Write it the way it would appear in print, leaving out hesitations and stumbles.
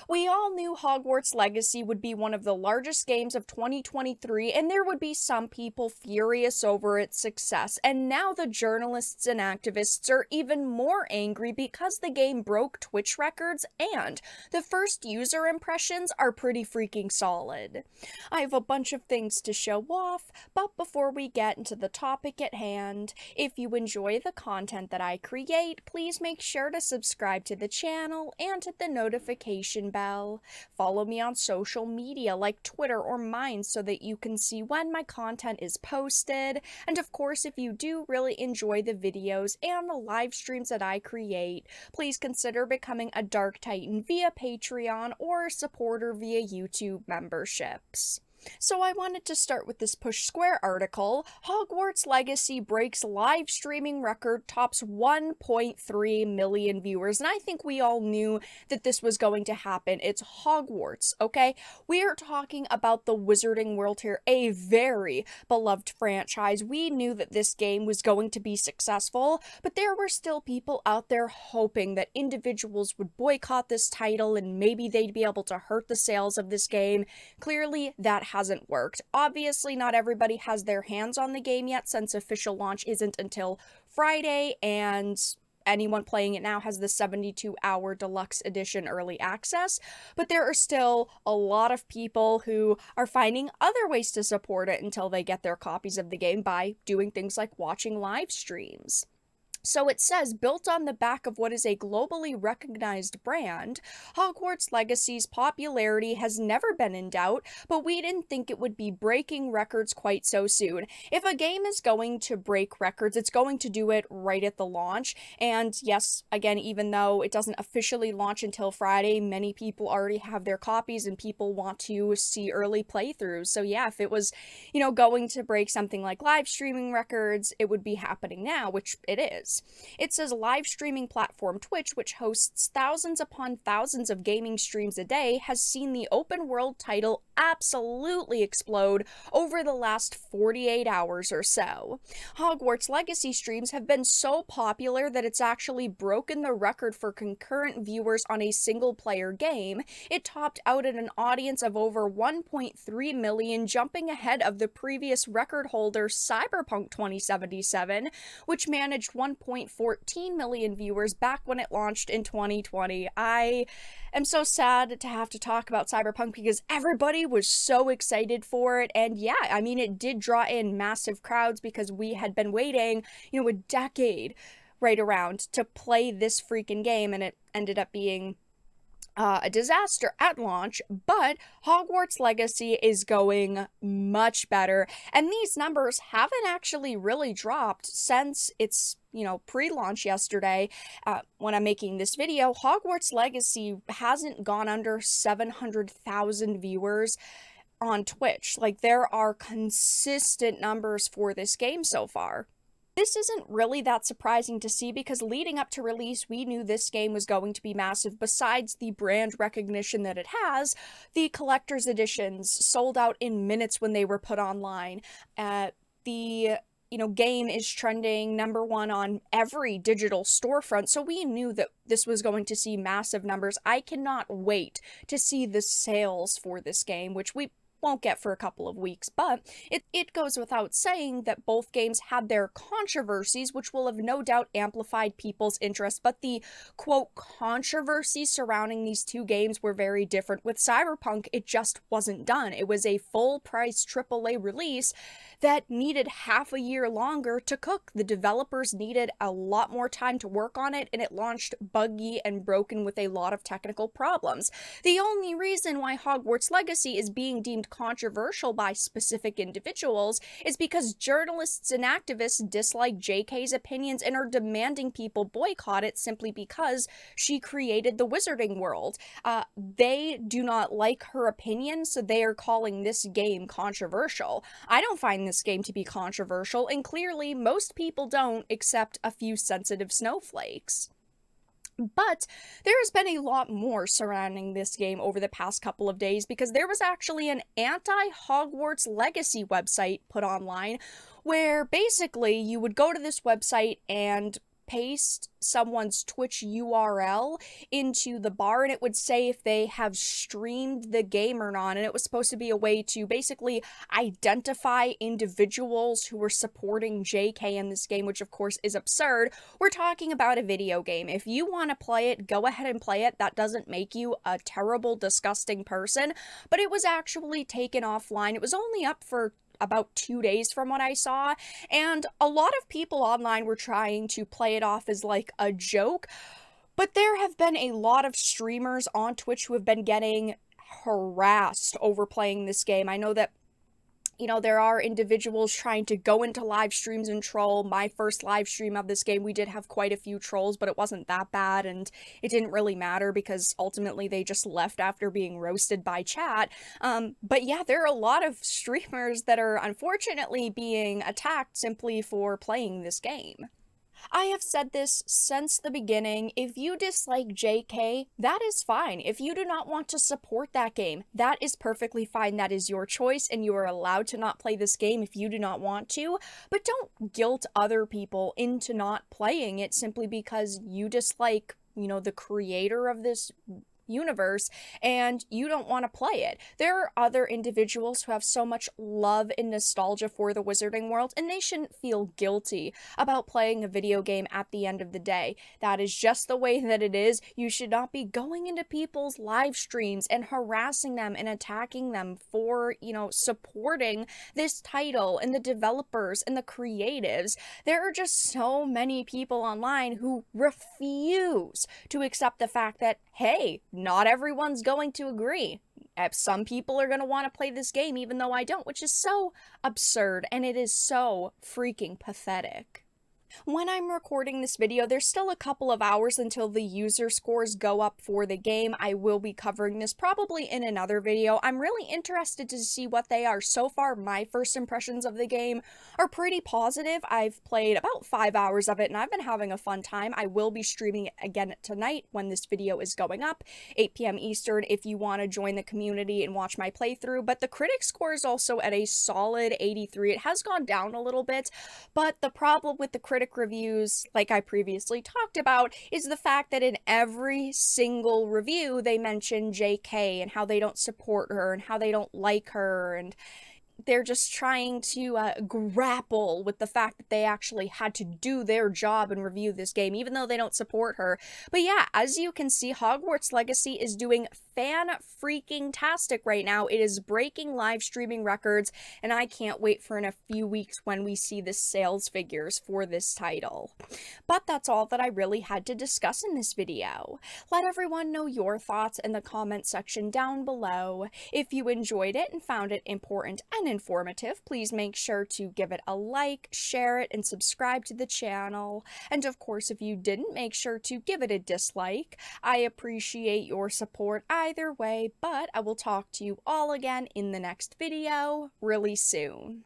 We all knew Hogwarts Legacy would be one of the largest games of 2023, and there would be some people furious over its success. And now the journalists and activists are even more angry because the game broke Twitch records and the first user impressions are pretty freaking solid. I have a bunch of things to show off, but before we get into the topic at hand, if you enjoy the content that I create, please make sure to subscribe to the channel and hit the notification bell. Follow me on social media like Twitter or mine so that you can see when my content is posted. And of course, if you do really enjoy the videos and the live streams that I create, please consider becoming a Dark Titan via Patreon or a supporter via YouTube memberships. So I wanted to start with this Push Square article. Hogwarts Legacy breaks live streaming record, tops 1.3 million viewers. And I think we all knew that this was going to happen. It's Hogwarts, okay? We are talking about the Wizarding World here, a very beloved franchise. We knew that this game was going to be successful, but there were still people out there hoping that individuals would boycott this title and maybe they'd be able to hurt the sales of this game. Clearly, that hasn't worked. Obviously, not everybody has their hands on the game yet since official launch isn't until Friday, and anyone playing it now has the 72-hour deluxe edition early access, but there are still a lot of people who are finding other ways to support it until they get their copies of the game by doing things like watching live streams. So it says, built on the back of what is a globally recognized brand, Hogwarts Legacy's popularity has never been in doubt, but we didn't think it would be breaking records quite so soon. If a game is going to break records, it's going to do it right at the launch. And yes, again, even though it doesn't officially launch until Friday, many people already have their copies and people want to see early playthroughs. So yeah, if it was, going to break something like live streaming records, it would be happening now, which it is. It says live streaming platform Twitch, which hosts thousands upon thousands of gaming streams a day, has seen the open world title absolutely explode over the last 48 hours or so. Hogwarts Legacy streams have been so popular that it's actually broken the record for concurrent viewers on a single player game. It topped out at an audience of over 1.3 million, jumping ahead of the previous record holder Cyberpunk 2077, which managed 1.14 million viewers back when it launched in 2020. I am so sad to have to talk about Cyberpunk because everybody was so excited for it, and yeah, I mean, it did draw in massive crowds because we had been waiting, a decade right around to play this freaking game, and it ended up being a disaster at launch, but Hogwarts Legacy is going much better, and these numbers haven't actually really dropped since its pre-launch yesterday. When I'm making this video, Hogwarts Legacy hasn't gone under 700,000 viewers on Twitch. Like, there are consistent numbers for this game so far. This isn't really that surprising to see because leading up to release, we knew this game was going to be massive. Besides the brand recognition that it has, the collector's editions sold out in minutes when they were put online. The game is trending #1 on every digital storefront, so we knew that this was going to see massive numbers. I cannot wait to see the sales for this game, which we won't get for a couple of weeks, but it goes without saying that both games had their controversies, which will have no doubt amplified people's interest, but the, quote, controversies surrounding these two games were very different. With Cyberpunk, it just wasn't done. It was a full-price AAA release that needed half a year longer to cook. The developers needed a lot more time to work on it, and it launched buggy and broken with a lot of technical problems. The only reason why Hogwarts Legacy is being deemed controversial by specific individuals is because journalists and activists dislike JK's opinions and are demanding people boycott it simply because she created the Wizarding World. They do not like her opinion, so they are calling this game controversial. I don't find this game to be controversial, and clearly most people don't, except a few sensitive snowflakes. But there has been a lot more surrounding this game over the past couple of days because there was actually an anti-Hogwarts Legacy website put online where basically you would go to this website and paste someone's Twitch URL into the bar, and it would say if they have streamed the game or not, and it was supposed to be a way to basically identify individuals who were supporting JK in this game, which of course is absurd. We're talking about a video game. If you want to play it, go ahead and play it. That doesn't make you a terrible, disgusting person, but it was actually taken offline. It was only up for about 2 days from what I saw, and a lot of people online were trying to play it off as like a joke, but there have been a lot of streamers on Twitch who have been getting harassed over playing this game. I know that there are individuals trying to go into live streams and troll. My first live stream of this game, we did have quite a few trolls, but it wasn't that bad, and it didn't really matter because ultimately they just left after being roasted by chat. But yeah, there are a lot of streamers that are unfortunately being attacked simply for playing this game. I have said this since the beginning. If you dislike JK, that is fine. If you do not want to support that game, that is perfectly fine. That is your choice, and you are allowed to not play this game if you do not want to. But don't guilt other people into not playing it simply because you dislike, the creator of this universe and you don't want to play it. There are other individuals who have so much love and nostalgia for the wizarding world, and they shouldn't feel guilty about playing a video game at the end of the day. That is just the way that it is. You should not be going into people's live streams and harassing them and attacking them for, supporting this title and the developers and the creatives. There are just so many people online who refuse to accept the fact that, hey, not everyone's going to agree. Some people are going to want to play this game even though I don't, which is so absurd, and it is so freaking pathetic. When I'm recording this video, there's still a couple of hours until the user scores go up for the game. I will be covering this probably in another video. I'm really interested to see what they are. So far, my first impressions of the game are pretty positive. I've played about 5 hours of it, and I've been having a fun time. I will be streaming it again tonight when this video is going up, 8 p.m. Eastern, if you want to join the community and watch my playthrough. But the critic score is also at a solid 83. It has gone down a little bit, but the problem with the critic reviews, like I previously talked about, is the fact that in every single review they mention JK and how they don't support her and how they don't like her, and they're just trying to grapple with the fact that they actually had to do their job and review this game, even though they don't support her. But yeah, as you can see, Hogwarts Legacy is doing fan-freaking-tastic right now. It is breaking live streaming records, and I can't wait for in a few weeks when we see the sales figures for this title. But that's all that I really had to discuss in this video. Let everyone know your thoughts in the comment section down below. If you enjoyed it and found it important and informative, please make sure to give it a like, share it, and subscribe to the channel. And of course, if you didn't, make sure to give it a dislike. I appreciate your support either way, but I will talk to you all again in the next video really soon.